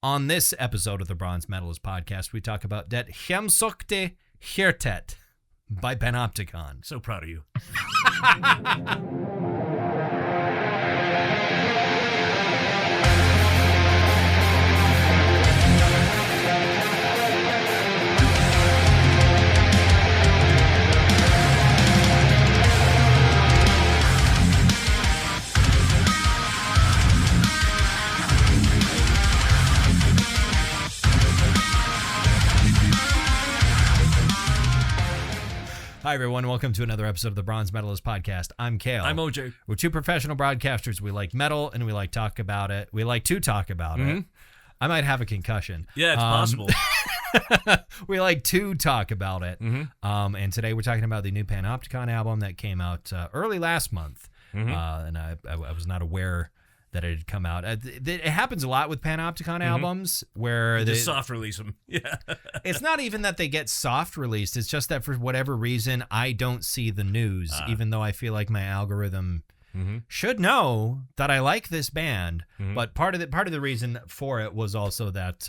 On this episode of the Bronze Metalist podcast, we talk about Det Hjemsøkte Hjertet by Panopticon. So proud of you. Hi, everyone. Welcome to another episode of the Bronze Medalist Podcast. I'm Kale. I'm OJ. We're two professional broadcasters. We like metal, and we like talk about it. We like to talk about it. I might have a concussion. Yeah, it's possible. We like to talk about it. And today we're talking about the new Panopticon album that came out early last month. And I was not aware that it had come out. It happens a lot with Panopticon albums where they just soft release them. Yeah. It's not even that they get soft released. It's just that for whatever reason, I don't see the news, even though I feel like my algorithm should know that I like this band. But part of the reason for it was also that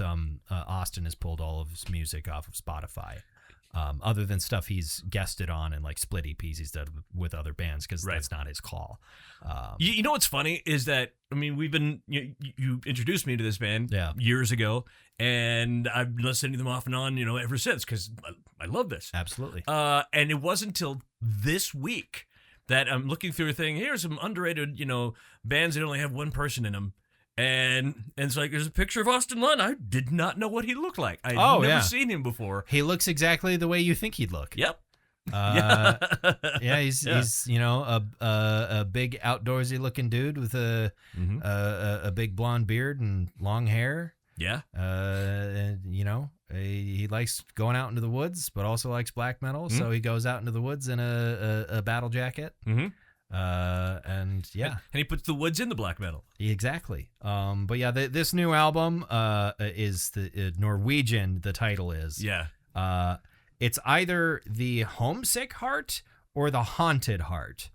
Austin has pulled all of his music off of Spotify. Other than stuff he's guested on and like split EPs he's done with other bands, because that's not his call. You know what's funny is that, I mean, we've been, you introduced me to this band years ago, and I've been listening to them off and on, ever since, because I love this. Absolutely. And it wasn't until this week that I'm looking through a thing. Here's some underrated, bands that only have one person in them. And it's like, there's a picture of Austin Lunn. I did not know what he looked like. I'd never seen him before. He looks exactly the way you think he'd look. Yep. He's a big outdoorsy looking dude with a big blonde beard and long hair. Yeah. He likes going out into the woods, but also likes black metal. So he goes out into the woods in a battle jacket. And he puts the woods in the black metal. Exactly. But yeah, this new album is the Norwegian. The title is it's either the Homesick Heart or the Haunted Heart.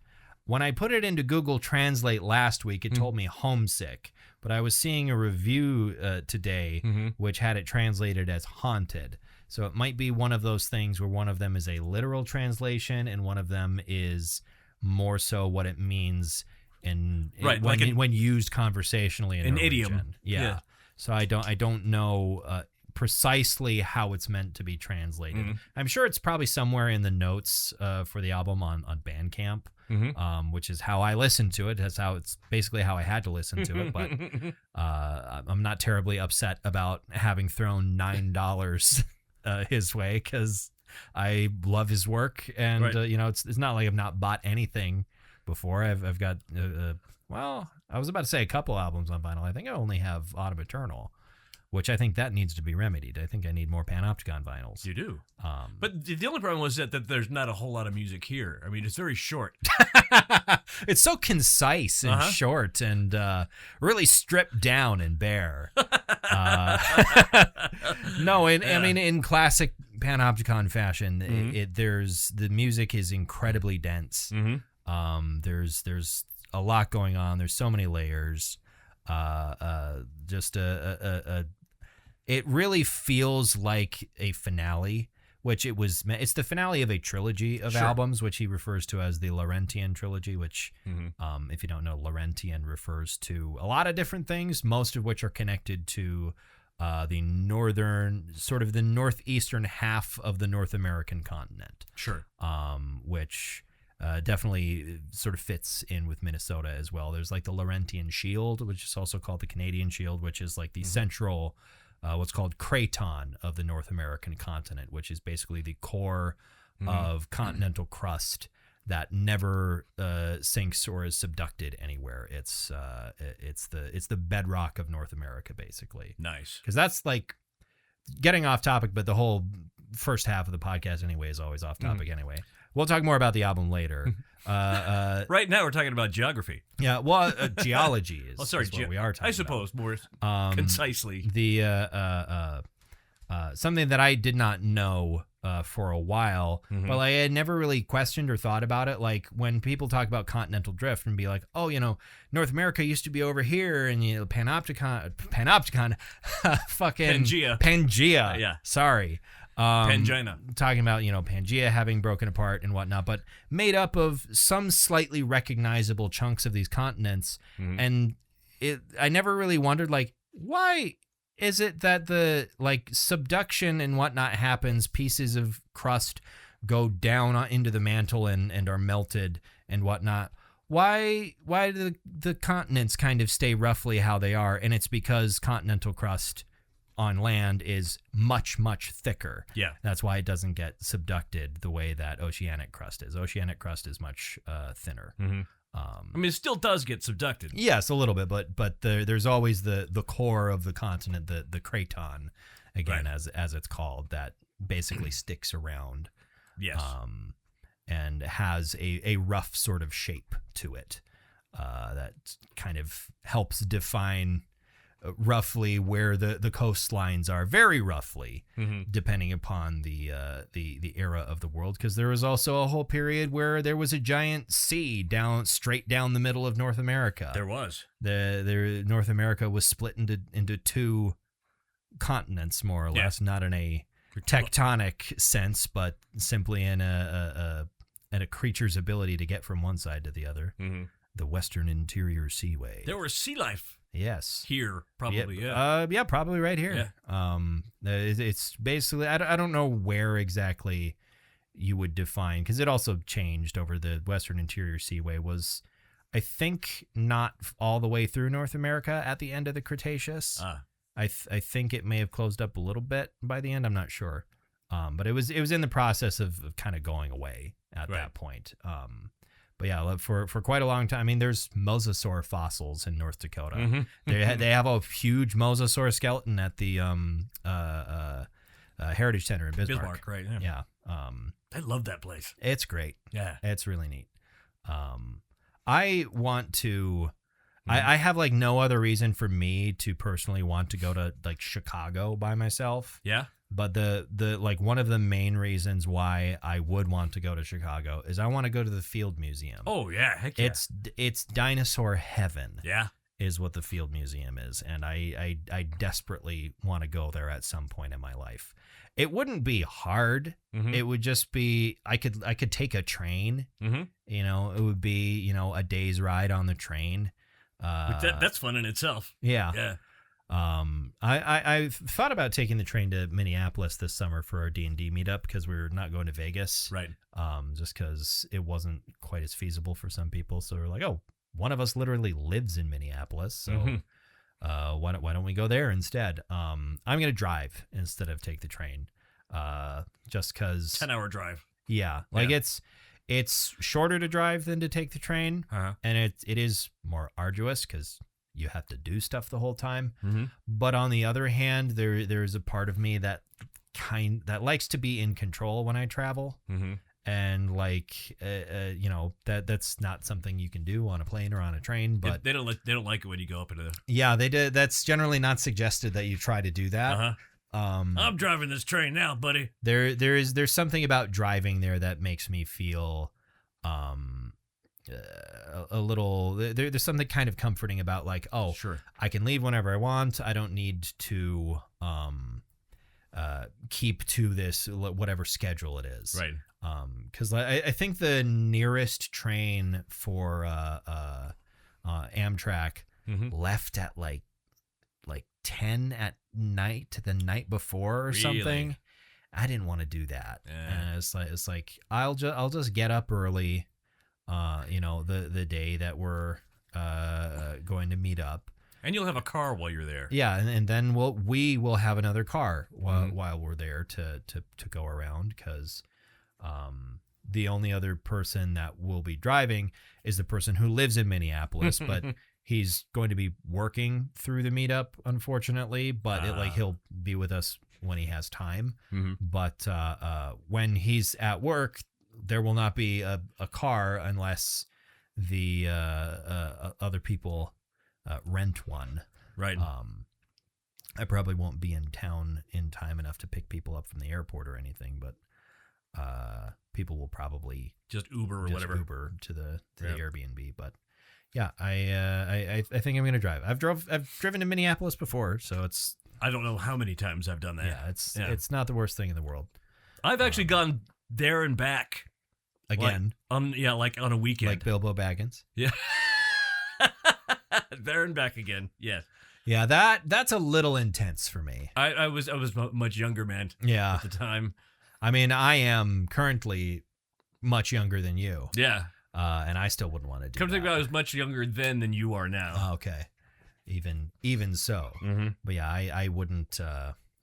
When I put it into Google Translate last week, it told me homesick, but I was seeing a review today which had it translated as haunted. So it might be one of those things where one of them is a literal translation and one of them is more so what it means when used conversationally in an Norwegian. idiom. Yeah. So I don't know precisely how it's meant to be translated. I'm sure it's probably somewhere in the notes for the album on Bandcamp, which is how I listened to it. That's it's basically how I had to listen to it. But I'm not terribly upset about having thrown $9 his way, because I love his work, and it's not like I've not bought anything before. I've got I was about to say a couple albums on vinyl. I think I only have Autumn Eternal, which I think that needs to be remedied. I think I need more Panopticon vinyls. You do. But the only problem was that there's not a whole lot of music here. I mean, it's very short. It's so concise and short and really stripped down and bare. I mean, in classic Panopticon fashion, the music is incredibly dense. There's a lot going on. There's so many layers. It really feels like a finale, which it's the finale of a trilogy of albums, which he refers to as the Laurentian trilogy, which, if you don't know, Laurentian refers to a lot of different things, most of which are connected to the northeastern half of the North American continent. Sure. Which definitely sort of fits in with Minnesota as well. There's like the Laurentian Shield, which is also called the Canadian Shield, which is like the central, what's called craton of the North American continent, which is basically the core of continental crust that never sinks or is subducted anywhere. It's the bedrock of North America, basically. Nice. Because that's like getting off topic, but the whole first half of the podcast anyway is always off topic anyway. We'll talk more about the album later. Right now we're talking about geography. Yeah, well, geology is, is what we are talking I suppose about. More concisely. The something that I did not know for a while, but like, I had never really questioned or thought about it. Like when people talk about continental drift and be like, oh, North America used to be over here, and Panopticon, fucking Pangea. Yeah. Sorry. Pangina. Talking about, Pangea having broken apart and whatnot, but made up of some slightly recognizable chunks of these continents. And I never really wondered, like, why is it that the like subduction and whatnot happens, pieces of crust go down into the mantle and are melted and whatnot? Why do the continents kind of stay roughly how they are? And it's because continental crust on land is much, much thicker. Yeah. That's why it doesn't get subducted the way that oceanic crust is. Oceanic crust is much thinner. It still does get subducted. Yes, a little bit, but there's always the core of the continent, the craton, again, right. as it's called, that basically sticks around. Yes. And has a rough sort of shape to it that kind of helps define roughly where the coastlines are, very roughly, depending upon the era of the world, because there was also a whole period where there was a giant sea straight down the middle of North America. There was. The North America was split into two continents, more or less, not in a tectonic sense, but simply in a creature's ability to get from one side to the other. The Western Interior Seaway. There was sea life. Yes. Here, probably, yeah. Probably right here. Yeah. It's basically, I don't know where exactly you would define, because it also changed over the Western Interior Seaway was, I think, not all the way through North America at the end of the Cretaceous. I think it may have closed up a little bit by the end. I'm not sure. But it was in the process of kind of going away at that point. But yeah, for quite a long time. I mean, there's mosasaur fossils in North Dakota. They have a huge mosasaur skeleton at the Heritage Center in Bismarck. Right? Yeah. I love that place. It's great. Yeah, it's really neat. I want to. I have like no other reason for me to personally want to go to like Chicago by myself. Yeah. But the like one of the main reasons why I would want to go to Chicago is I want to go to the Field Museum. Oh yeah, heck yeah. It's dinosaur heaven. Yeah. Is what the Field Museum is, and I desperately want to go there at some point in my life. It wouldn't be hard. It would just be I could take a train. It would be a day's ride on the train. That's fun in itself. Yeah. Yeah. I thought about taking the train to Minneapolis this summer for our D&D meetup because we're not going to Vegas. Right. Just because it wasn't quite as feasible for some people. So we're like, oh, one of us literally lives in Minneapolis. So why don't we go there instead? I'm going to drive instead of take the train. Just because 10-hour drive. Yeah. Like it's shorter to drive than to take the train. And it is more arduous because you have to do stuff the whole time. But on the other hand, there's a part of me that likes to be in control when I travel. And like, that's not something you can do on a plane or on a train, but they don't like it when you go up into the... Yeah, they did. That's generally not suggested that you try to do that. I'm driving this train now, buddy. There's something about driving there that makes me feel, a little there's something kind of comforting about like, oh, sure, I can leave whenever I want. I don't need to keep to this whatever schedule it is, right? Because I think the nearest train for Amtrak left at like 10 at night the night before or something. I didn't want to do that. And it's like I'll just get up early. The day that we're going to meet up, and you'll have a car while you're there. Yeah, and then we will have another car while we're there to go around, because the only other person that will be driving is the person who lives in Minneapolis, but he's going to be working through the meetup, unfortunately. But he'll be with us when he has time. But when he's at work, there will not be a car unless the other people rent one. Right. I probably won't be in town in time enough to pick people up from the airport or anything, but people will probably just Uber or whatever. Uber to the Airbnb. But yeah, I think I'm gonna drive. I've driven to Minneapolis before, so it's. I don't know how many times I've done that. Yeah, it's not the worst thing in the world. I've actually gone there and back again. Like on a weekend, like Bilbo Baggins. Yeah, there and back again. Yes. Yeah, that's a little intense for me. I was much younger, man. Yeah, at the time. I mean, I am currently much younger than you. Yeah. And I still wouldn't want to do Come that. to think about it, I was much younger then than you are now. Oh, okay. Even so. Mm-hmm. But yeah, I wouldn't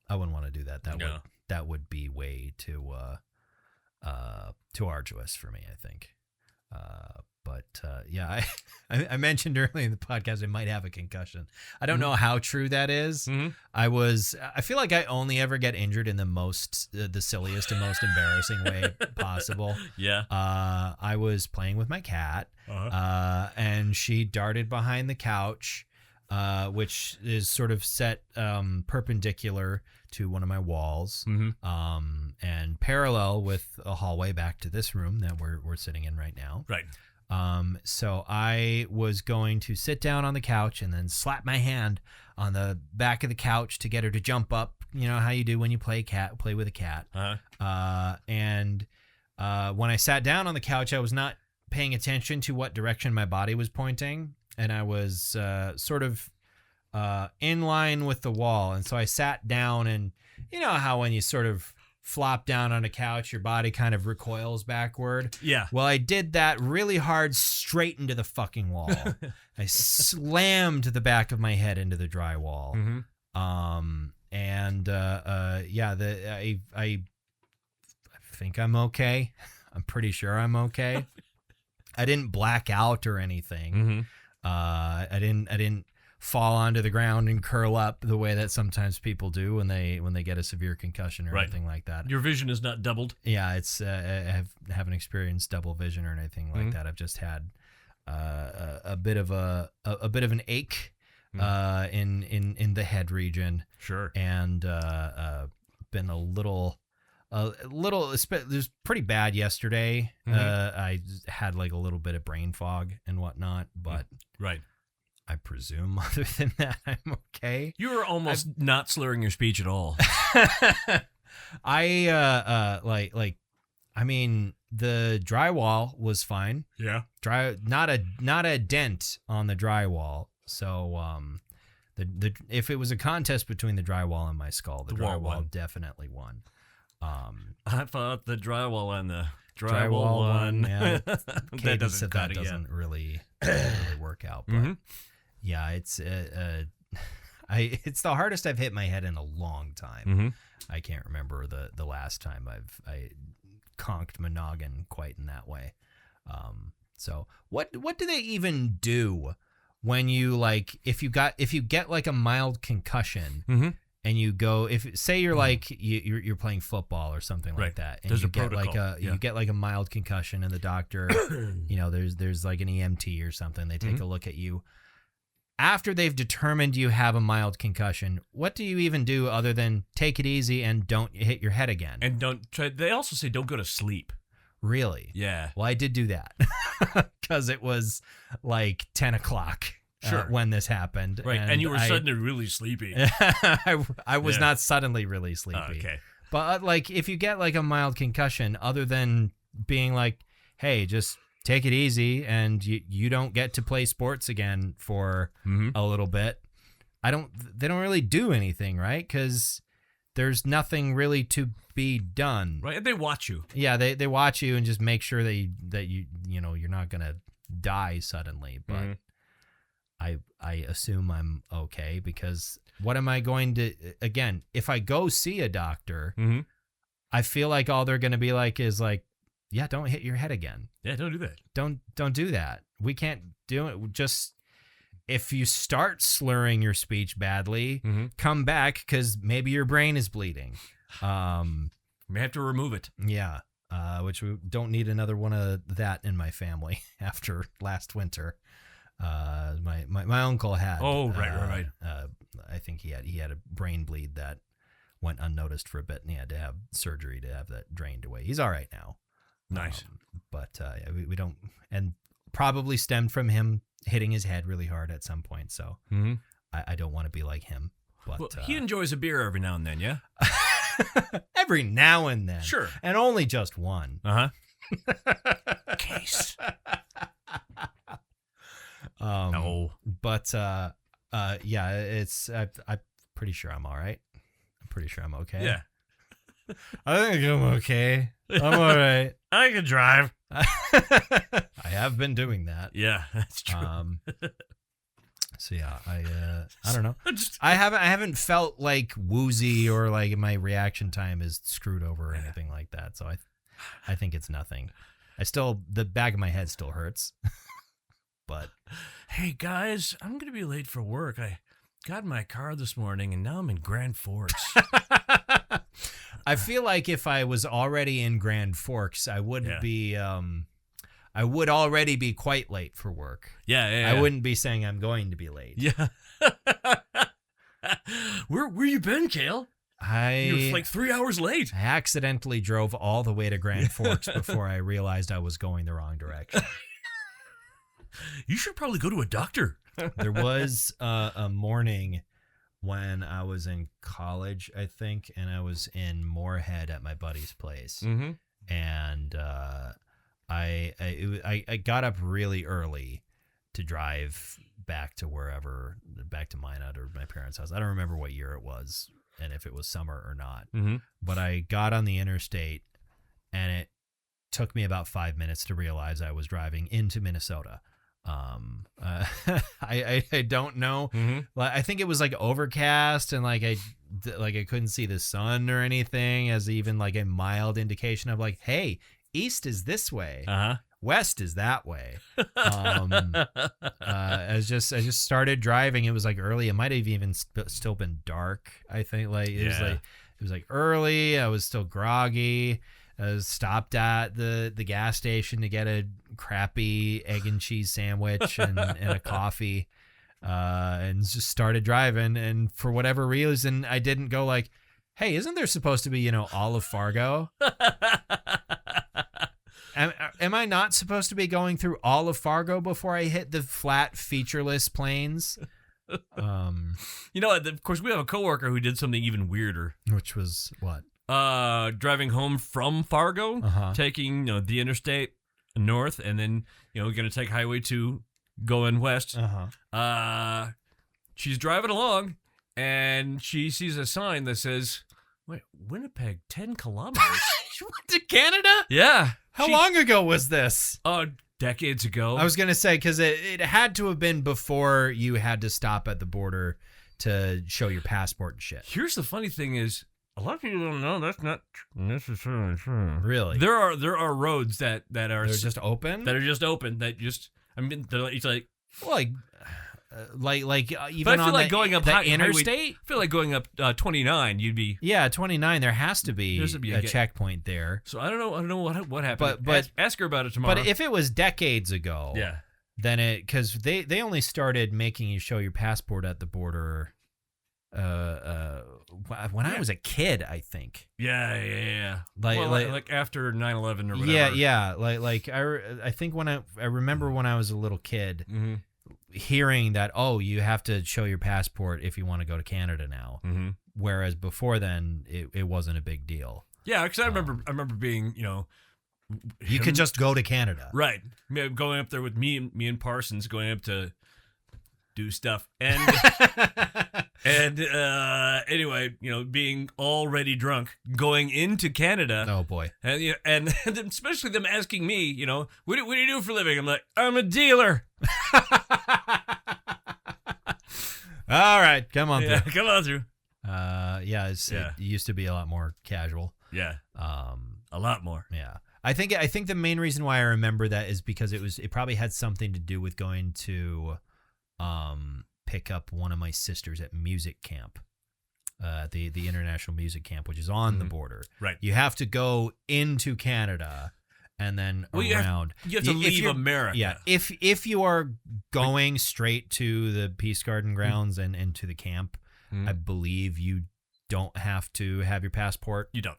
want to do that. That would be way too arduous for me, I think. Yeah, I mentioned earlier in the podcast I might have a concussion. I don't know how true that is. Mm-hmm. I feel like I only ever get injured in the silliest and most embarrassing way possible. Yeah. I was playing with my cat, and she darted behind the couch, which is sort of set perpendicular to one of my walls, and parallel with a hallway back to this room that we're sitting in right now. Right. So I was going to sit down on the couch and then slap my hand on the back of the couch to get her to jump up. You know how you do when you play with a cat. And when I sat down on the couch, I was not paying attention to what direction my body was pointing, and I was sort of in line with the wall. And so I sat down, and you know how when you sort of flop down on a couch, your body kind of recoils backward. Yeah. Well, I did that really hard straight into the fucking wall. I slammed the back of my head into the drywall. I think I'm okay. I'm pretty sure I'm okay. I didn't black out or anything. I didn't fall onto the ground and curl up the way that sometimes people do when they get a severe concussion or anything like that. Your vision is not doubled. Yeah, it's I haven't experienced double vision or anything like that. I've just had a bit of an ache in the head region. Sure. And been a little. It was pretty bad yesterday. I had like a little bit of brain fog and whatnot, but right. I presume other than that, I'm okay. You were almost not slurring your speech at all. I mean, the drywall was fine. Yeah. Not a dent on the drywall. So, if it was a contest between the drywall and my skull, the drywall definitely won. I thought the drywall and the drywall won. Yeah. That doesn't really work out, but yeah, it's it's the hardest I've hit my head in a long time. I can't remember the last time I conked my noggin quite in that way. So what do they even do when you if you get like a mild concussion and you go, say you're like you're playing football or something like that, and you get like a mild concussion, and the doctor, there's like an EMT or something, they take a look at you. After they've determined you have a mild concussion, what do you even do other than take it easy and don't hit your head again? And they also say don't go to sleep. Really? Yeah. Well, I did do that because it was like 10 o'clock when this happened. Right. And you were suddenly really sleepy. I was not suddenly really sleepy. Okay. But if you get like a mild concussion, other than being like, hey, just take it easy and you don't get to play sports again for a little bit, they don't really do anything, right? Because there's nothing really to be done. Right. And they watch you. Yeah, they watch you and just make sure that you're not going to die suddenly. But I assume I'm okay, because what am I going to, again, if I go see a doctor, I feel like all they're going to be like is like, yeah, don't hit your head again. Yeah, don't do that. Don't do that. We can't do it. Just if you start slurring your speech badly, come back, because maybe your brain is bleeding. We have to remove it. Yeah, which we don't need another one of that in my family after last winter. My uncle had. Oh, right. I think he had a brain bleed that went unnoticed for a bit, and he had to have surgery to have that drained away. He's all right now. Nice. But we don't, and probably stemmed from him hitting his head really hard at some point. So I don't want to be like him. But well, he enjoys a beer every now and then, yeah? Every now and then. Sure. And only just one. Case. No. But yeah, it's I'm pretty sure I'm all right. I'm pretty sure I'm okay. Yeah. I think I'm okay. I'm all right. I can drive. I have been doing that. Yeah, that's true. So yeah, I don't know. I haven't felt like woozy or like my reaction time is screwed over or anything like that. So I think it's nothing. The back of my head still hurts. But hey guys, I'm gonna be late for work. I got in my car this morning and now I'm in Grand Forks. I feel like if I was already in Grand Forks, I would be. I would already be quite late for work. Yeah. I wouldn't be saying I'm going to be late. Yeah. Where you been, Kale? You're like 3 hours late. I accidentally drove all the way to Grand Forks before I realized I was going the wrong direction. You should probably go to a doctor. There was a morning when I was in college, I think, and I was in Moorhead at my buddy's place. Mm-hmm. And I got up really early to drive back to Minot or my parents' house. I don't remember what year it was and if it was summer or not. Mm-hmm. But I got on the interstate and it took me about 5 minutes to realize I was driving into Minnesota. I don't know. Mm-hmm. I think it was like overcast and like I couldn't see the sun or anything as even like a mild indication of like, hey, east is this way. West is that way. I just started driving. It was like early. It might have even still been dark. I think it was like early. I was still groggy. I was stopped at the gas station to get a crappy egg and cheese sandwich and a coffee, and just started driving. And for whatever reason, I didn't go like, "Hey, isn't there supposed to be all of Fargo?" Am I not supposed to be going through all of Fargo before I hit the flat, featureless plains? Of course, we have a coworker who did something even weirder. Which was what? Driving home from Fargo, taking the interstate north, and then going to take Highway 2 going west. She's driving along, and she sees a sign that says, "Wait, Winnipeg, 10 kilometers." You went to Canada? Yeah. How long ago was this? Decades ago. I was going to say, because it had to have been before you had to stop at the border to show your passport and shit. Here's the funny thing is, a lot of people don't know that's not necessarily true. Really? There are roads that are just open? That are just open. It's like... Well, even but I feel on like going up the interstate. Highway, I feel like going up 29. You'd be 29. There has to be a checkpoint there. So I don't know what happened. But ask her about it tomorrow. But if it was decades ago, then because they only started making you show your passport at the border when I was a kid, I think. Yeah. Like after 9/11 or whatever. Yeah. I think when I remember when I was a little kid. Mm-hmm. Hearing that, you have to show your passport if you want to go to Canada now, whereas before then it wasn't a big deal. Yeah, because I remember being you could just go to Canada, right? Going up there with me and Parsons, going up to do stuff, and anyway, being already drunk, going into Canada. Oh boy, and especially them asking me, what do you do for a living? I'm like, I'm a dealer. All right, come on through. Come on through. It used to be a lot more casual. Yeah. A lot more. Yeah. I think the main reason why I remember that is because it probably had something to do with going to pick up one of my sisters at music camp. The International Music Camp, which is on the border. Right. You have to go into Canada and then Well, around. You have to leave America. Yeah, if you are going straight to the Peace Garden grounds and to the camp, I believe you don't have to have your passport. You don't.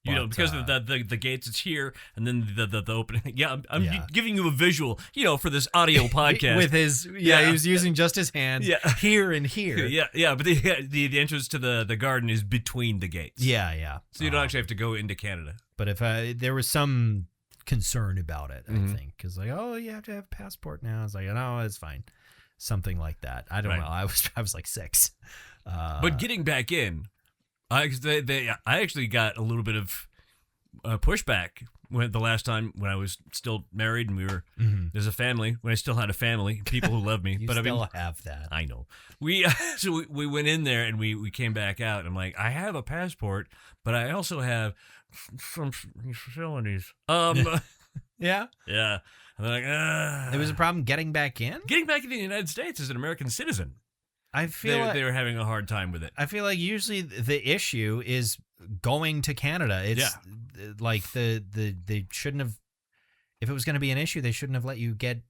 You don't, because the gates. It's here, and then the opening. Yeah, I'm giving you a visual. For this audio podcast with his. Yeah, he was using just his hands. Yeah. Here and here. Yeah. But the entrance to the garden is between the gates. Yeah. So you don't actually have to go into Canada. But if there was some concern about it, I think, because you have to have a passport now. I was like, no, it's fine. Something like that. I don't know. I was like 6. But getting back in, I actually got a little bit of pushback the last time when I was still married and we were there's a family, when I still had a family, people who love me. You but still have that. I know. We went in there and we came back out. And I'm like, I have a passport, but I also have some felonies. Yeah. Yeah. And they're like, there was a problem getting back in? Getting back in the United States as an American citizen. I feel they were having a hard time with it. I feel like usually the issue is going to Canada. It's like they shouldn't have. If it was going to be an issue, they shouldn't have let you get.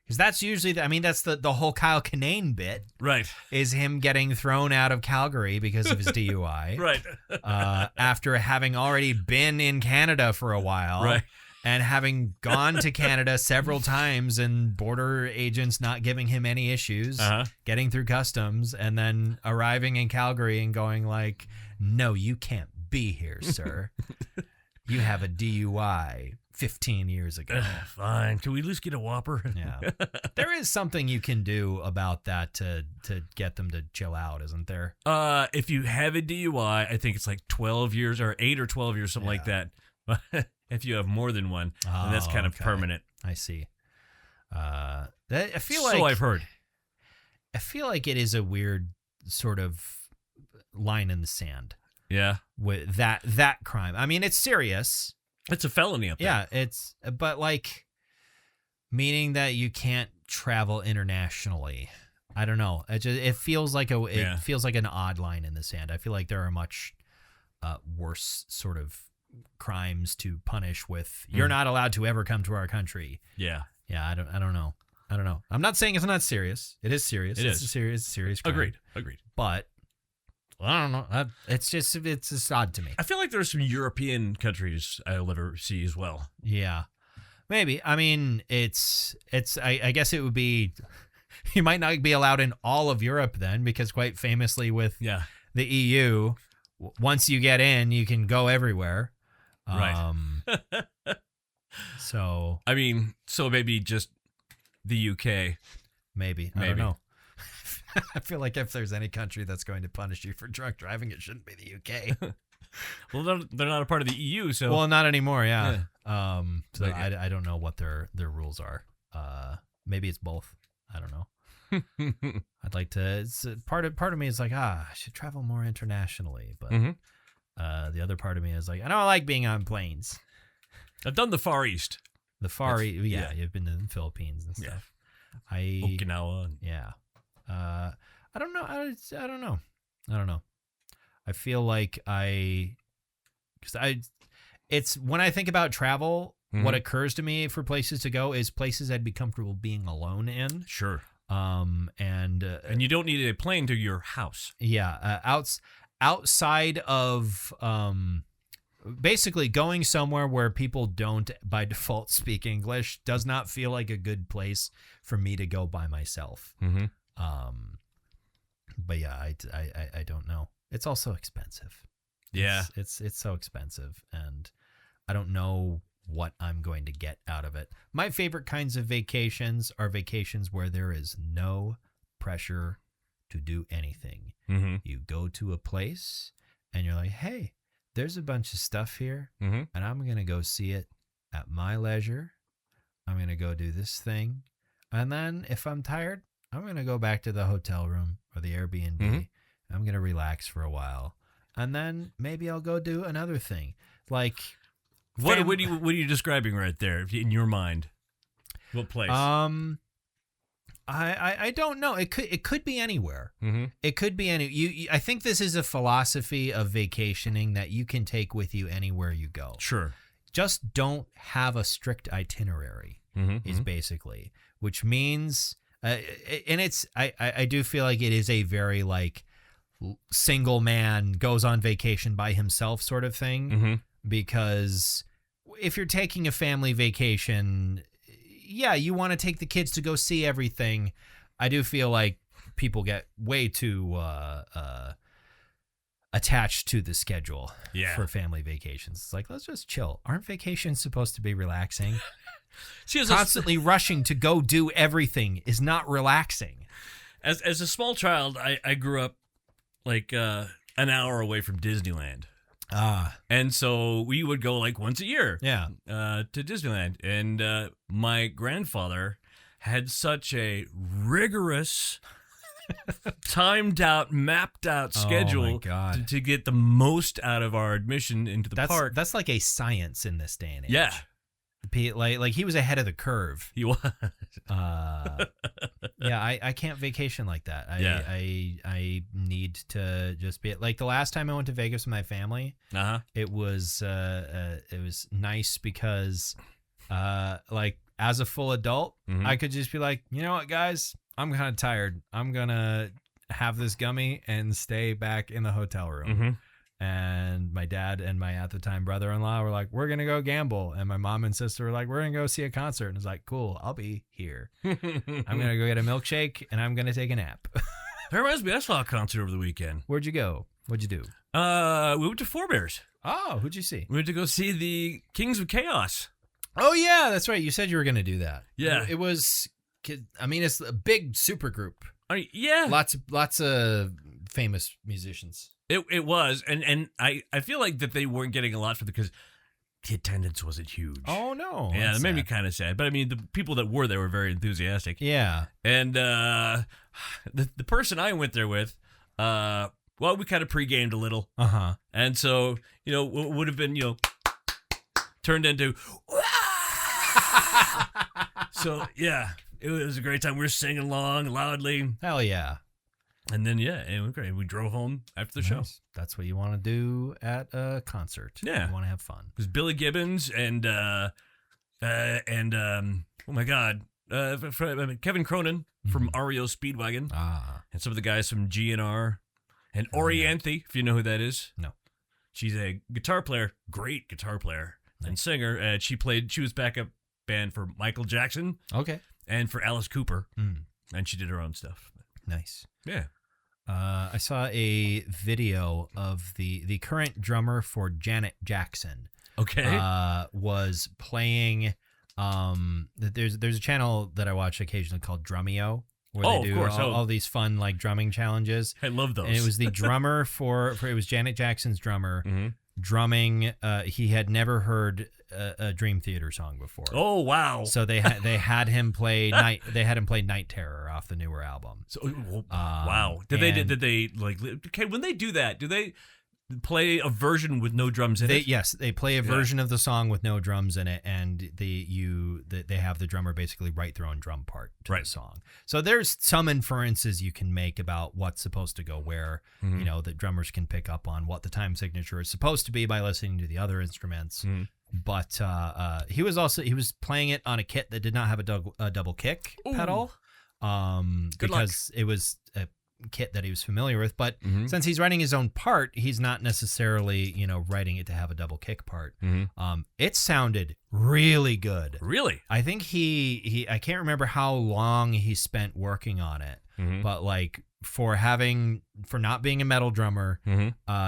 Because that's usually, that's the whole Kyle Kinane bit. Right. Is him getting thrown out of Calgary because of his DUI. Right. After having already been in Canada for a while. Right. And having gone to Canada several times and border agents not giving him any issues, getting through customs, and then arriving in Calgary and going like, no, you can't be here, sir. You have a DUI 15 years ago. Fine. Can we at least get a Whopper? Yeah. There is something you can do about that to get them to chill out, isn't there? If you have a DUI, I think it's like 12 years or 8 or 12 years, something like that. If you have more than one, then that's kind of permanent. I see. I feel so I've heard. I feel like it is a weird sort of line in the sand. Yeah. With that crime. I mean, it's serious. It's a felony up there. Yeah, but like meaning that you can't travel internationally. I don't know. It feels like feels like an odd line in the sand. I feel like there are much worse sort of crimes to punish with. You're not allowed to ever come to our country. Yeah. I don't know. I'm not saying it's not serious. It is serious. It's a serious crime. Agreed. But I don't know. It's just odd to me. I feel like there's some European countries I'll ever see as well. Yeah. Maybe. I mean, I guess it would be, you might not be allowed in all of Europe then, because quite famously with the EU, once you get in, you can go everywhere. Right. So. I mean, so maybe just the UK. Maybe. I don't know. I feel like if there's any country that's going to punish you for drunk driving, it shouldn't be the UK. Well, they're not a part of the EU, so. Well, not anymore, yeah. So I don't know what their rules are. Maybe it's both. I don't know. I'd like to. It's part of me is like, I should travel more internationally, but the other part of me is like, I don't like being on planes. I've done the Far East. The Far East, yeah. You've been to the Philippines and stuff. Yeah. Okinawa. Yeah. I don't know. I don't know. I feel like it's when I think about travel, what occurs to me for places to go is places I'd be comfortable being alone in. Sure. And you don't need a plane to your house. Yeah. Outside of, basically going somewhere where people don't by default speak English does not feel like a good place for me to go by myself. But yeah, I don't know. It's also expensive. Yeah. It's so expensive, and I don't know what I'm going to get out of it. My favorite kinds of vacations are vacations where there is no pressure to do anything. You go to a place and you're like, hey, there's a bunch of stuff here, and I'm going to go see it at my leisure. I'm going to go do this thing. And then if I'm tired, I'm going to go back to the hotel room or the Airbnb. I'm going to relax for a while. And then maybe I'll go do another thing. Like, what are you describing right there in your mind? What place? I don't know. It could be anywhere. It could be any. I think this is a philosophy of vacationing that you can take with you anywhere you go. Sure. just don't have a strict itinerary. Is basically, which means, and it's I do feel like it is a very like single man goes on vacation by himself sort of thing, because if you're taking a family vacation, yeah, you want to take the kids to go see everything. I do feel like people get way too attached to the schedule for family vacations. It's like, let's just chill. Aren't vacations supposed to be relaxing? Constantly rushing to go do everything is not relaxing. As a small child, I grew up like an hour away from Disneyland. And so we would go like once a year to Disneyland. And my grandfather had such a rigorous, timed out, mapped out schedule to get the most out of our admission into the park. That's like a science in this day and age. Yeah. Like he was ahead of the curve. He was. I can't vacation like that. I need to just be like the last time I went to Vegas with my family. It was nice because like as a full adult, I could just be like, you know what, guys, I'm kind of tired. I'm gonna have this gummy and stay back in the hotel room. And my dad and my, at the time, brother-in-law were like, we're going to go gamble. And my mom and sister were like, we're going to go see a concert. And it's like, cool, I'll be here. I'm going to go get a milkshake and I'm going to take a nap. That reminds me, I saw a concert over the weekend. Where'd you go? What'd you do? We went to Four Bears. Oh, who'd you see? We went to go see the Kings of Chaos. Oh, yeah, that's right. You said you were going to do that. Yeah. It was, I mean, it's a big super group. Yeah. Lots of famous musicians. It was, and I feel like that they weren't getting a lot for because the attendance wasn't huge. Oh, no. Yeah, it made me kind of sad. But, I mean, the people that were there were very enthusiastic. Yeah. And the person I went there with, well, we kind of pre-gamed a little. And so, you know, would have been, you know, turned into... So, yeah, it was a great time. We were singing along loudly. Hell yeah. And then, yeah, it was great. We drove home after the show. That's what you want to do at a concert. Yeah. You want to have fun. It was Billy Gibbons and oh my God, Kevin Cronin from REO Speedwagon. And some of the guys from GNR. And Orianthi, if you know who that is. No. She's a guitar player, great guitar player and singer. She was backup band for Michael Jackson. Okay. And for Alice Cooper. And she did her own stuff. Nice. Yeah. I saw a video of the current drummer for Janet Jackson. Okay. Was playing. There's a channel that I watch occasionally called Drumeo, where they do all these fun like drumming challenges. I love those. And it was the drummer for it was Janet Jackson's drummer drumming. He had never heard a Dream Theater song before. Oh wow! So they had him play Night. They had him play Night Terror off the newer album. So wow! Did they like? Okay, when they do that, do they play a version with no drums in it? Yes, they play a version of the song with no drums in it, and they have the drummer basically write their own drum part to the song. So there's some inferences you can make about what's supposed to go where. You know, that drummers can pick up on what the time signature is supposed to be by listening to the other instruments. But he was playing it on a kit that did not have a double kick pedal, because it was a kit that he was familiar with. But since he's writing his own part, he's not necessarily, you know, writing it to have a double kick part. It sounded really good. Really? I think I can't remember how long he spent working on it, but like for not being a metal drummer,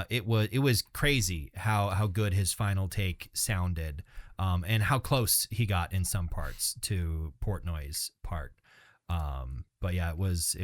it was crazy how good his final take sounded, and how close he got in some parts to Portnoy's part. But yeah, it was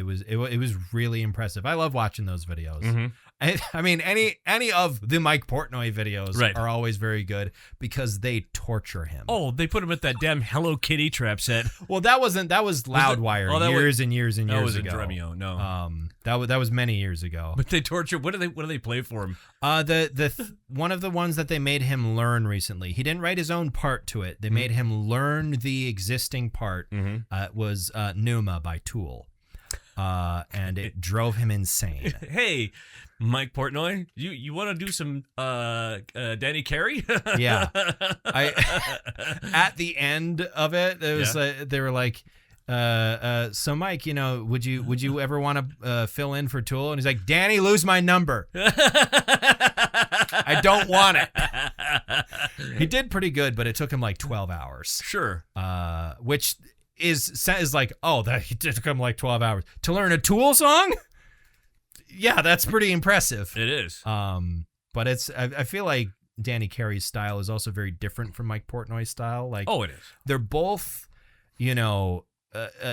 really impressive. I love watching those videos. I mean, any of the Mike Portnoy videos are always very good because they torture him. Oh, they put him at that damn Hello Kitty trap set. Well, that was Loudwire years and years and years ago. That was Drumeo. No, that was many years ago. But they torture. What do they play for him? One of the ones that they made him learn recently. He didn't write his own part to it. They made him learn the existing part. Was Pneuma by Tool. and it drove him insane. Hey, Mike Portnoy, you want to do some Danny Carey? Yeah. At the end of it, there was they were like, so Mike, would you ever want to fill in for Tool? And he's like, Danny, lose my number. I don't want it. He did pretty good, but it took him like 12 hours. Sure. Which is like, that took him like 12 hours to learn a Tool song. Yeah, that's pretty impressive. It is. But I feel like Danny Carey's style is also very different from Mike Portnoy's style. Like, it is. They're both,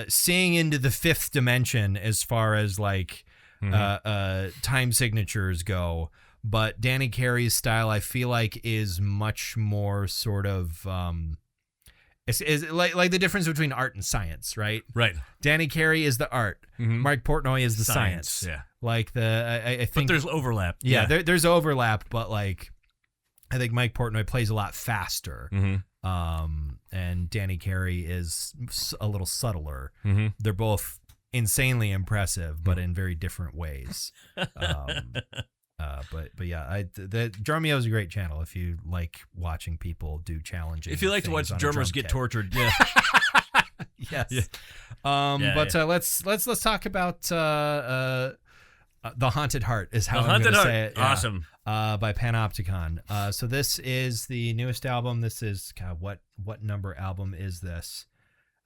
seeing into the fifth dimension as far as like time signatures go. But Danny Carey's style, I feel like, is much more sort of is like the difference between art and science, right? Right. Danny Carey is the art. Mike Portnoy is the science. Yeah. Like I think. But there's overlap. Yeah. There's overlap, but like I think Mike Portnoy plays a lot faster. And Danny Carey is a little subtler. They're both insanely impressive, but in very different ways. But yeah, the Drumeo is a great channel if you like watching people do challenging. If you like to watch drummers get tortured, yeah. Yes. Yeah. Let's talk about The Haunted Heart is how I'm going to say it. Yeah. Awesome. By Panopticon. So this is the newest album. This is what number album is this?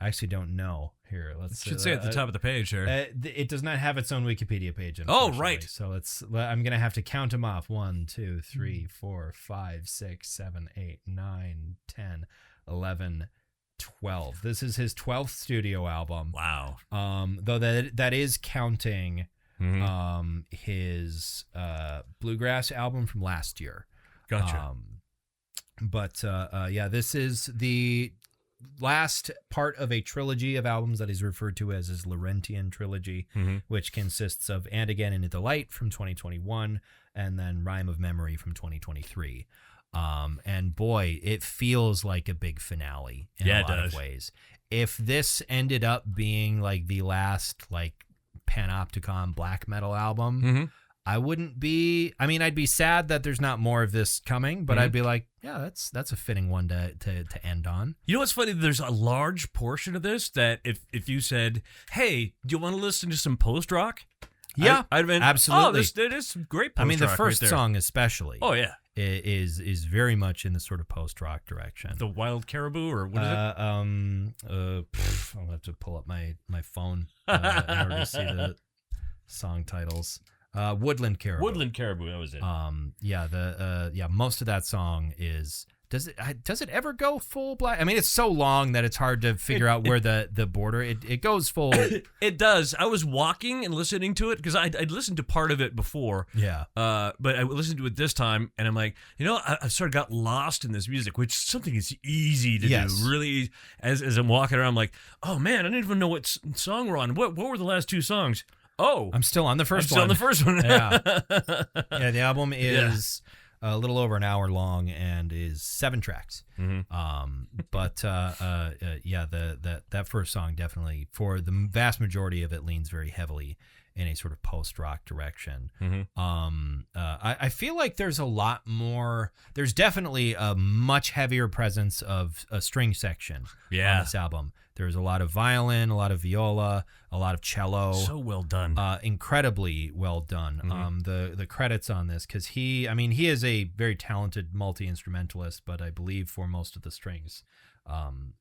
I actually don't know. Here, let's. It should say at the top of the page here. It does not have its own Wikipedia page. Oh, right. So I'm gonna have to count them off. 1, 2, 3, 4, 5, 6, 7, 8, 9, 10, 11, 12. This is his 12th studio album. Wow. Though that is counting his bluegrass album from last year. Gotcha. This is the last part of a trilogy of albums that is referred to as his Laurentian trilogy, which consists of And Again Into the Light from 2021 and then Rhyme of Memory from 2023. And boy, it feels like a big finale in a lot of ways. If this ended up being like the last like Panopticon black metal album, I wouldn't be. I mean, I'd be sad that there's not more of this coming, but I'd be like, yeah, that's a fitting one to end on. You know what's funny? There's a large portion of this that if you said, "Hey, do you want to listen to some post rock?" Yeah, I'd been absolutely. It is great post rock. I mean, the first song especially. Oh yeah, is very much in the sort of post rock direction. The Wild Caribou, or what is it? I'll have to pull up my phone in order to see the song titles. Woodland Caribou. Woodland Caribou, that was it. Most of that song is. Does it ever go full black? I mean, it's so long that it's hard to figure out where the border. It goes full. It does. I was walking and listening to it because I'd listened to part of it before. Yeah. But I listened to it this time, and I'm like, I sort of got lost in this music, which is something is easy to do. Really, as I'm walking around, I'm like, oh man, I don't even know what song we're on. What were the last two songs? Oh, I'm still on the first one. Still on the first one. Yeah. The album is a little over an hour long and is 7 tracks. That first song definitely, for the vast majority of it, leans very heavily in a sort of post-rock direction. I feel like there's a lot more. There's definitely a much heavier presence of a string section on this album. There's a lot of violin, a lot of viola, a lot of cello. So well done. Incredibly well done. The credits on this, because he is a very talented multi-instrumentalist, but I believe for most of the strings,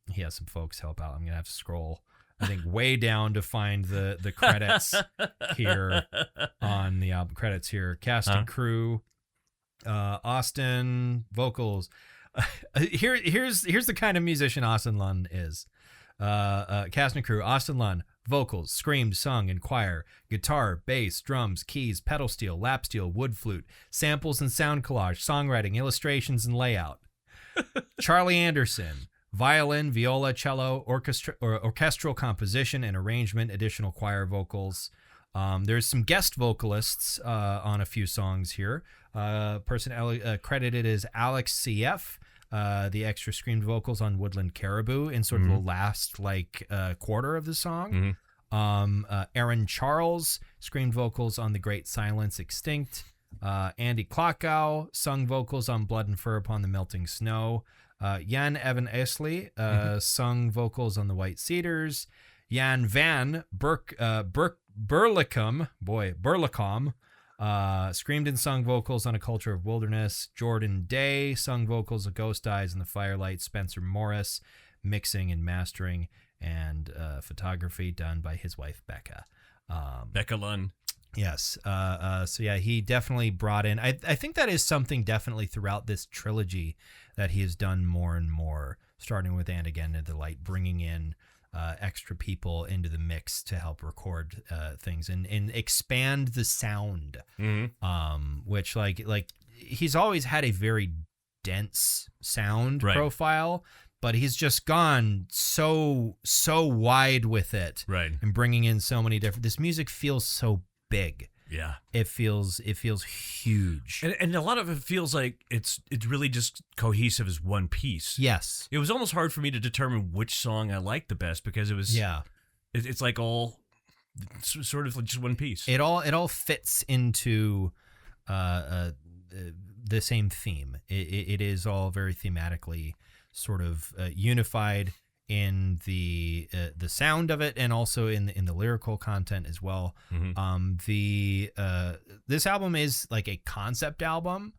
he has some folks help out. I'm going to have to scroll, I think, way down to find the credits here on the album. Credits here. Cast and crew, Austin, vocals. Here's the kind of musician Austin Lunn is. Cast and crew: Austin Lunn, vocals, screamed, sung, and choir, guitar, bass, drums, keys, pedal steel, lap steel, wood flute, samples and sound collage, songwriting, illustrations, and layout. Charlie Anderson, violin, viola, cello, orchestral composition and arrangement, additional choir vocals. There's some guest vocalists on a few songs here. Person credited as Alex CF. The extra screamed vocals on Woodland Caribou in sort of the last quarter of the song. Aaron Charles screamed vocals on The Great Silence, Extinct. Andy Klockow sung vocals on Blood and Fur Upon the Melting Snow. Jan Evan Esley sung vocals on The White Cedars. Jan Van Berlicum screamed and sung vocals on A Culture of Wilderness. Jordan Day sung vocals of Ghost Eyes and the Firelight. Spencer Morris mixing and mastering, and photography done by his wife Becca. Becca Lund. Yes. So yeah, he definitely brought in. I think that is something definitely throughout this trilogy that he has done more and more, starting with And Again Into the Light, bringing in extra people into the mix to help record things and expand the sound. Which like he's always had a very dense sound profile, but he's just gone so wide with it, and bringing in so many different. This music feels so big. Yeah, it feels huge, and a lot of it feels like it's really just cohesive as one piece. Yes, it was almost hard for me to determine which song I liked the best because it was it's like all sort of just one piece. It all fits into the same theme. It is all very thematically sort of unified in the sound of it, and also in the lyrical content as well. This album is like a concept album,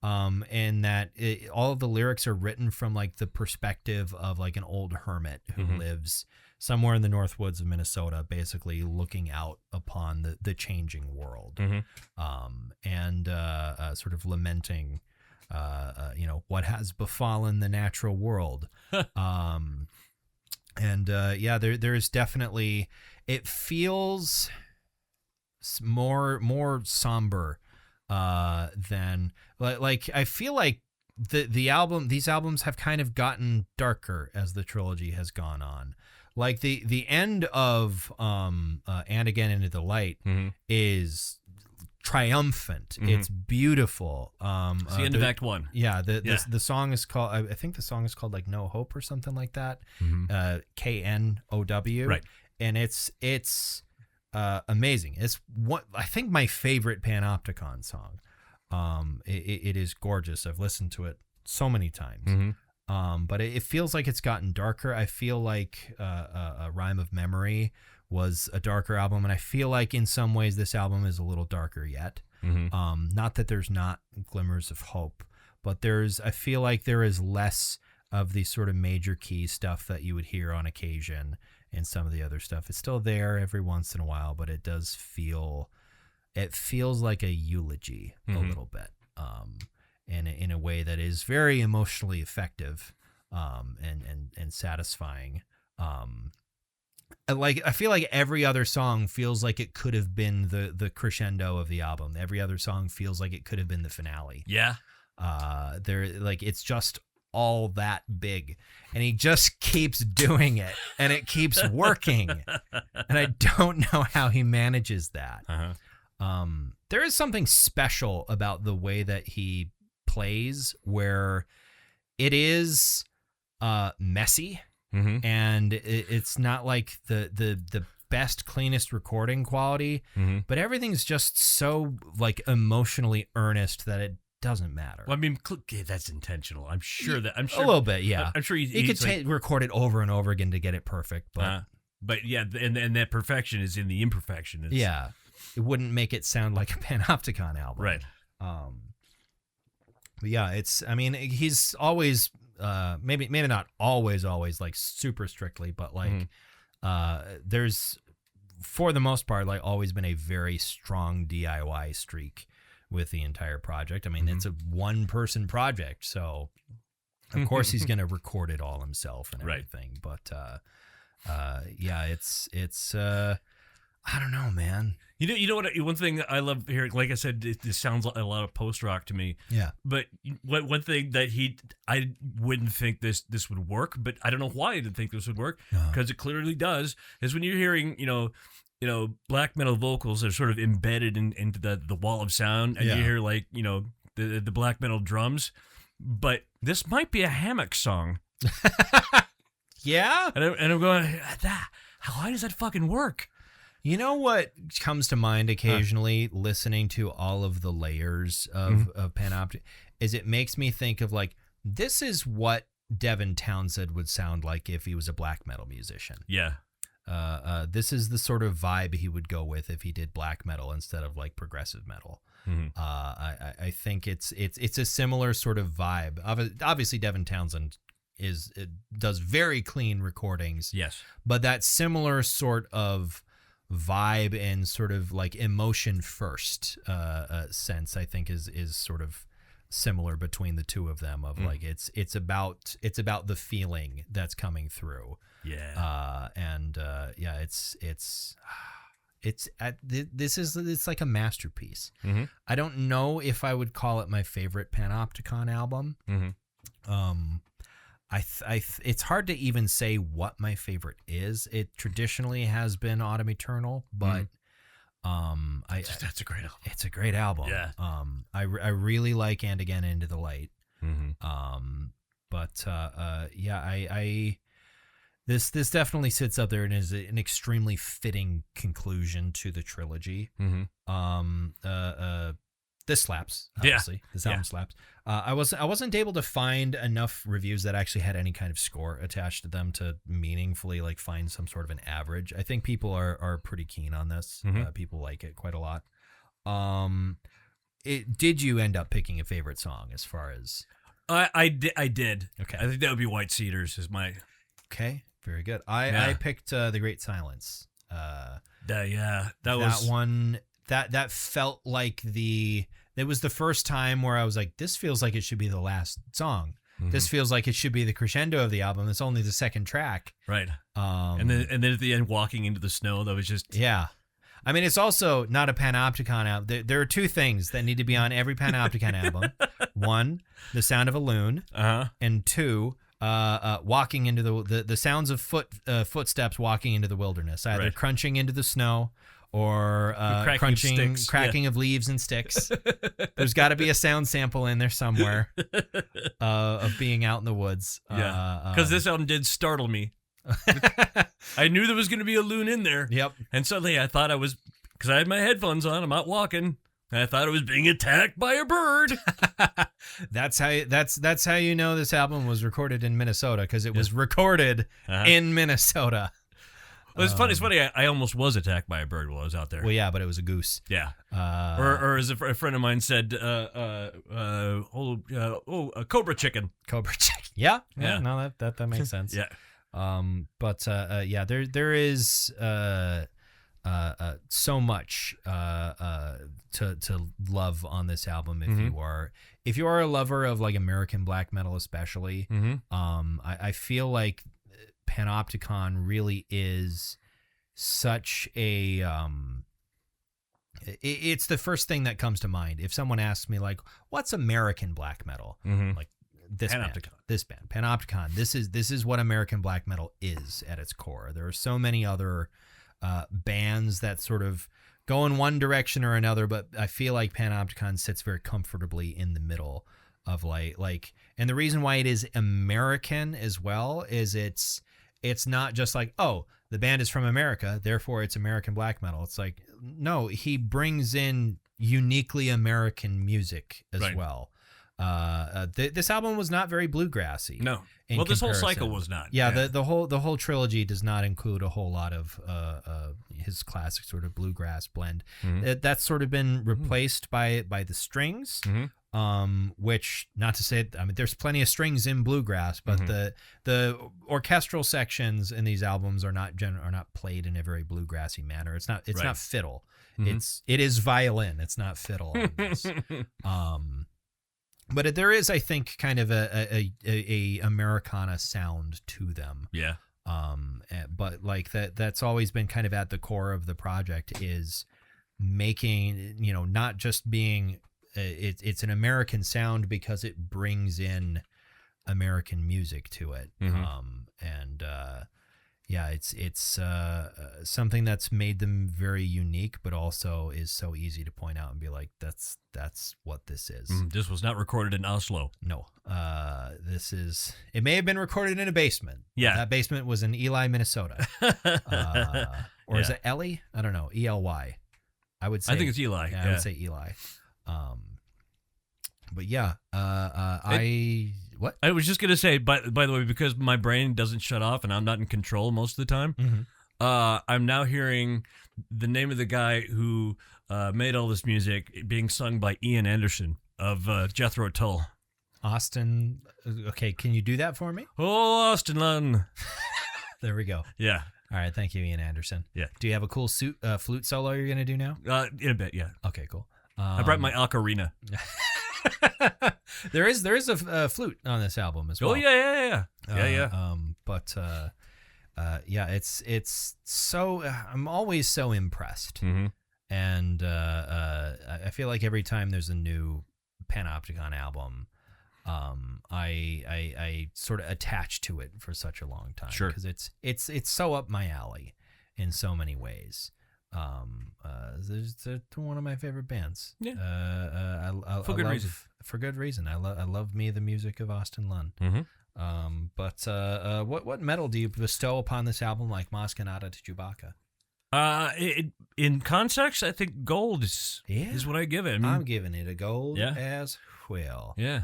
in that all of the lyrics are written from like the perspective of like an old hermit who lives somewhere in the North Woods of Minnesota, basically looking out upon the changing world, and sort of lamenting what has befallen the natural world. There is definitely, it feels more somber than like I feel like these albums have kind of gotten darker as the trilogy has gone on. Like the end of And Again Into the Light is triumphant. It's beautiful. It's the end of Act 1. Yeah, the song is called, I think the song is called like No Hope or something like that. KNOW. Right. And it's amazing. It's what I think my favorite Panopticon song. It is gorgeous. I've listened to it so many times. But it feels like it's gotten darker. I feel like a Rhyme of Memory was a darker album, and I feel like in some ways this album is a little darker yet. Not that there's not glimmers of hope, but I feel like there is less of the sort of major key stuff that you would hear on occasion, and some of the other stuff. It's still there every once in a while, but it feels like a eulogy a little bit, in a way that is very emotionally effective, and satisfying. Like I feel like every other song feels like it could have been the crescendo of the album. Every other song feels like it could have been the finale. Yeah. It's just all that big, and he just keeps doing it, and it keeps working. And I don't know how he manages that. There is something special about the way that he plays, where it is messy. And it's not like the best, cleanest recording quality, but everything's just so like emotionally earnest that it doesn't matter. Well, I mean, that's intentional. I'm sure a little bit, yeah. I'm sure he could record it over and over again to get it perfect, but yeah, and that perfection is in the imperfection. Yeah, it wouldn't make it sound like a Panopticon album, right? But yeah, he's always. Maybe not always like super strictly, but like there's, for the most part, like always been a very strong DIY streak with the entire project. I mean, it's a one-person project, so of course he's going to record it all himself and everything. But yeah, it's I don't know, man. You know what? One thing I love hearing, like I said, this sounds a lot of post rock to me. Yeah. But one thing that I wouldn't think this would work, but I don't know why I didn't think this would work, because it clearly does. Is when you're hearing, black metal vocals that are sort of embedded into the wall of sound, and you hear like the black metal drums, but this might be a hammock song. Yeah. And I'm going, why does that fucking work? You know what comes to mind occasionally listening to all of the layers of Panopticon is it makes me think of like, this is what Devin Townsend would sound like if he was a black metal musician. Yeah. This is the sort of vibe he would go with if he did black metal instead of like progressive metal. I think it's a similar sort of vibe. Obviously, Devin Townsend does very clean recordings. Yes. But that similar sort of vibe and sort of like emotion first sense, I think is sort of similar between the two of them. Of like it's about the feeling that's coming through. Yeah. It's like a masterpiece. I don't know if I would call it my favorite Panopticon album. It's hard to even say what my favorite is. It traditionally has been Autumn Eternal, but that's a great album. It's a great album. Yeah. I really like And Again Into the Light. This definitely sits up there and is an extremely fitting conclusion to the trilogy. This slaps, obviously. This album slaps. I wasn't able to find enough reviews that actually had any kind of score attached to them to meaningfully like find some sort of an average. I think people are pretty keen on this. People like it quite a lot. Did you end up picking a favorite song as far as? I did. Okay. I think that would be White Cedars is my. Okay, very good. I picked The Great Silence. That one. That felt like it was the first time where I was like, this feels like it should be the last song. This feels like it should be the crescendo of the album. It's only the second track. Right. And then at the end, walking into the snow, that was just. Yeah. I mean, it's also not a Panopticon album. There are two things that need to be on every Panopticon album. One, the sound of a loon. And two, walking into the sounds of footsteps walking into the wilderness, either crunching into the snow or cracking of leaves and sticks. There's got to be a sound sample in there somewhere of being out in the woods. Yeah, because this album did startle me. I knew there was going to be a loon in there. Yep. And suddenly I thought because I had my headphones on, I'm out walking, and I thought I was being attacked by a bird. That's how you know this album was recorded in Minnesota, because it was recorded in Minnesota. Well, it's funny. It's funny. I almost was attacked by a bird while I was out there. Well, yeah, but it was a goose. Yeah. Or as a friend of mine said, a cobra chicken. Cobra chicken. Yeah. No, that makes sense. Yeah. There is so much to love on this album if you are a lover of like American black metal especially. I feel like Panopticon really is such a it's the first thing that comes to mind if someone asks me like, what's American black metal? Like this band Panopticon. This is what American black metal is at its core. There are so many other bands that sort of go in one direction or another, but I feel like Panopticon sits very comfortably in the middle of like and the reason why it is American as well is it's not just like, oh, the band is from America, therefore it's American black metal. It's like, no, he brings in uniquely American music as well. This album was not very bluegrassy. No. Well, this whole cycle was not. Yeah. The whole trilogy does not include a whole lot of his classic sort of bluegrass blend. That's sort of been replaced by the strings. Which, not to say, I mean, there's plenty of strings in bluegrass, but the orchestral sections in these albums are not played in a very bluegrassy manner. It's not fiddle. It is violin. It's not fiddle on this. But there is, I think, kind of a Americana sound to them. Yeah. But like that's always been kind of at the core of the project is making, not just being. It's an American sound because it brings in American music to it. It's something that's made them very unique, but also is so easy to point out and be like, that's what this is. This was not recorded in Oslo. No, it may have been recorded in a basement. Yeah. That basement was in Ely, Minnesota. Or is it Ellie? I don't know. ELY. I would say. I think it's Eli. Yeah, I would say Eli. But yeah, what? I was just gonna say, by the way, because my brain doesn't shut off and I'm not in control most of the time. I'm now hearing the name of the guy who made all this music being sung by Ian Anderson of Jethro Tull. Austin. Okay, can you do that for me? Oh, Austin Lunn. There we go. Yeah. All right, thank you, Ian Anderson. Yeah. Do you have a cool flute solo you're gonna do now? In a bit, yeah. Okay, cool. I brought my ocarina. There is a flute on this album as well. Oh yeah. But yeah, it's so I'm always so impressed, and I feel like every time there's a new Panopticon album, I sort of attach to it for such a long time. Sure, because it's so up my alley in so many ways. They're one of my favorite bands. Yeah. For good reason. For good reason. I love me the music of Austin Lunn. But what metal do you bestow upon this album, like Moscanata to Chewbacca? In context, I think gold is what I give it. I mean, I'm giving it a gold as well. Yeah.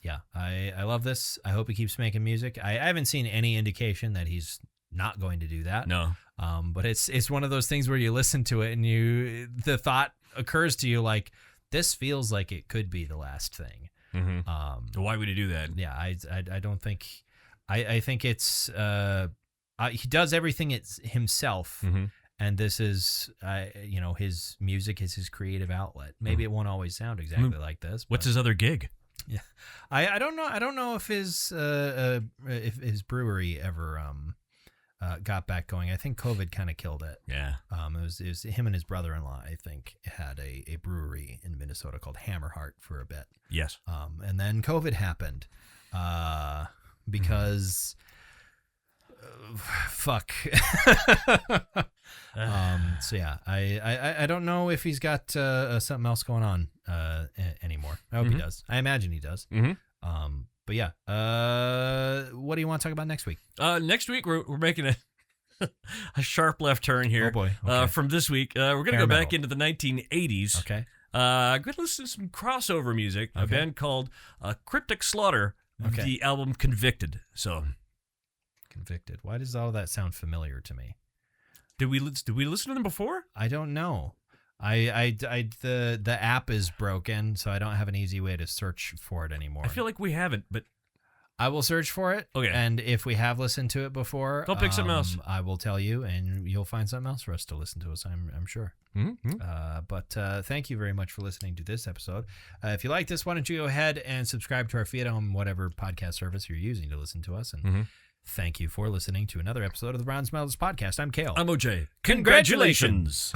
Yeah. I love this. I hope he keeps making music. I haven't seen any indication that he's not going to do that. No. But it's one of those things where you listen to it and the thought occurs to you like, this feels like it could be the last thing. So why would he do that? Yeah, I don't think. I think it's he does everything it's himself, and this is his music is his creative outlet. Maybe it won't always sound exactly like this. What's his other gig? Yeah, I don't know. I don't know if his brewery ever got back going. I think COVID kind of killed it. Yeah. It was him and his brother-in-law, I think, had a brewery in Minnesota called Hammerheart for a bit. Yes. And then COVID happened because fuck. So yeah, I don't know if he's got something else going on anymore. I hope he does. I imagine he does. But yeah, what do you want to talk about next week? Next week we're making a sharp left turn here. Oh boy! Okay. From this week, we're gonna go back into the 1980s. Okay. I'm gonna listen to some crossover music. A band called Cryptic Slaughter. Okay. The album Convicted. So. Convicted. Why does all that sound familiar to me? Did we listen to them before? I don't know. The app is broken, so I don't have an easy way to search for it anymore. I feel like we haven't, but I will search for it. Okay. And if we have listened to it before, don't pick something else. I will tell you, and you'll find something else for us to listen to. I'm sure. But thank you very much for listening to this episode. If you like this, why don't you go ahead and subscribe to our feed on whatever podcast service you're using to listen to us. And thank you for listening to another episode of the Bronze Medalist Podcast. I'm Kale. I'm OJ. Congratulations.